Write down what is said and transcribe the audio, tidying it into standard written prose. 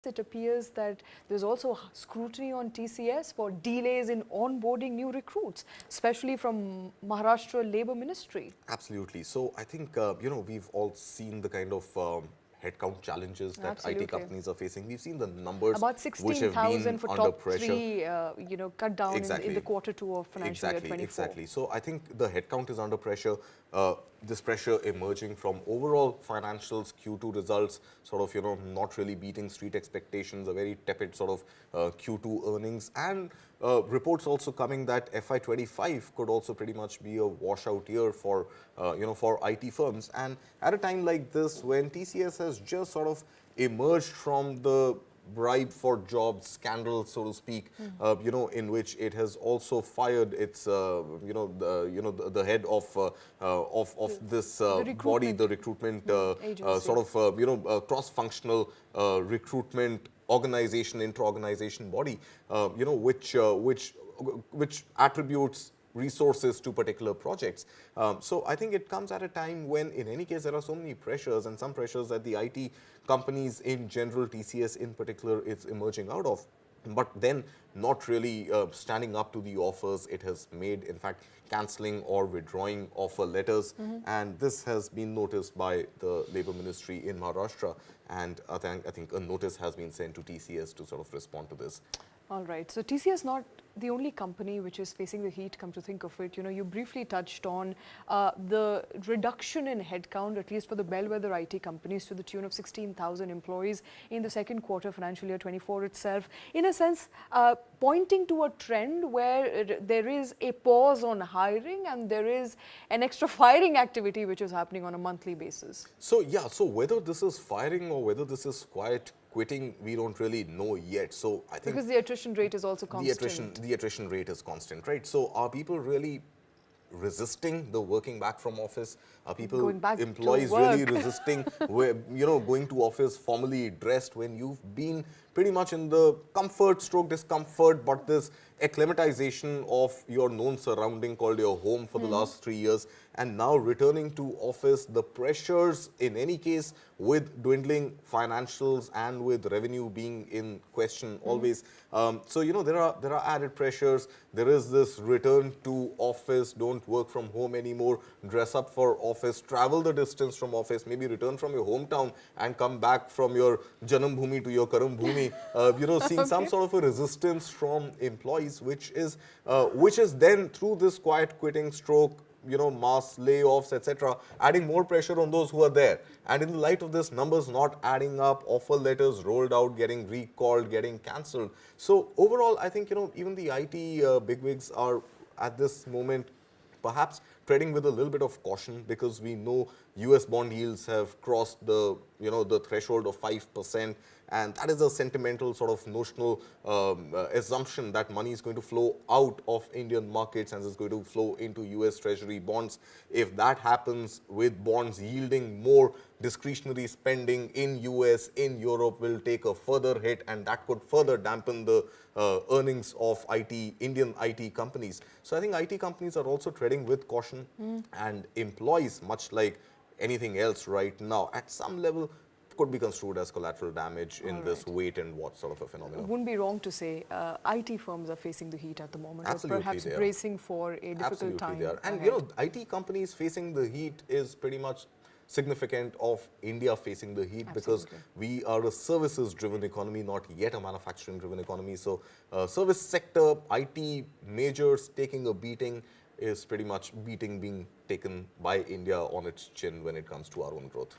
it appears that there's also scrutiny on TCS for delays in onboarding new recruits, especially from Maharashtra Labour Ministry. Absolutely. So I think, we've all seen the kind of headcount challenges that IT Absolutely. companies are facing. We've seen the numbers About which have been 16,000 for under top pressure. three, cut down in the Exactly. quarter two of financial year 24. Exactly. So I think the headcount is under pressure. This pressure emerging from overall financials, Q2 results, sort of, not really beating street expectations, a very tepid sort of Q2 earnings, and reports also coming that FY25 could also pretty much be a washout year for, for IT firms. And at a time like this, when TCS has just sort of emerged from the bribe for jobs scandal, so to speak, in which it has also fired its, the head of this body, the recruitment sort of, cross-functional recruitment organization, inter-organization body, which attributes resources to particular projects. So I think it comes at a time when, in any case, there are so many pressures, and some pressures that the IT companies in general, TCS in particular, is emerging out of, but then not really standing up to the offers it has made, in fact, cancelling or withdrawing offer letters. And this has been noticed by the Labour Ministry in Maharashtra, and I think a notice has been sent to TCS to sort of respond to this. All right. So TCS not the only company which is facing the heat, come to think of it. You briefly touched on the reduction in headcount, at least for the bellwether IT companies, to the tune of 16,000 employees in the second quarter financial year 24 itself. In a sense, pointing to a trend where there is a pause on hiring and there is an extra firing activity which is happening on a monthly basis. So yeah, so whether this is firing or whether this is quiet quitting, we don't really know yet. So I think because the attrition rate is also constant. The attrition rate is constant, right? So are people really resisting the working back from office? Are people, employees, really resisting going to office formally dressed when you've been pretty much in the comfort stroke discomfort, but this acclimatization of your known surrounding called your home for the last 3 years, and now returning to office, the pressures in any case with dwindling financials and with revenue being in question always. So there are added pressures. There is this return to office, don't work from home anymore, dress up for office, travel the distance from office, maybe return from your hometown and come back from your Janam Bhumi to your Karam Bhumi. Seeing some sort of a resistance from employees, which is then through this quiet quitting stroke, mass layoffs, etc., adding more pressure on those who are there. And in the light of this, numbers not adding up, offer letters rolled out, getting recalled, getting cancelled. So overall, I think, even the IT bigwigs are at this moment perhaps treading with a little bit of caution, because we know US bond yields have crossed the, the threshold of 5%. And that is a sentimental sort of notional assumption that money is going to flow out of Indian markets and is going to flow into US Treasury bonds. If that happens, with bonds yielding more, discretionary spending in US, in Europe will take a further hit, and that could further dampen the earnings of Indian IT companies. So I think IT companies are also treading with caution, and employees, much like anything else right now, at some level could be construed as collateral damage in this wait and watch sort of a phenomenon. Wouldn't be wrong to say IT firms are facing the heat at the moment, Absolutely, or perhaps bracing for a difficult time. They are. And ahead. IT companies facing the heat is pretty much significant of India facing the heat, because we are a services driven economy, not yet a manufacturing driven economy. So service sector, IT majors taking a beating is pretty much being taken by India on its chin when it comes to our own growth.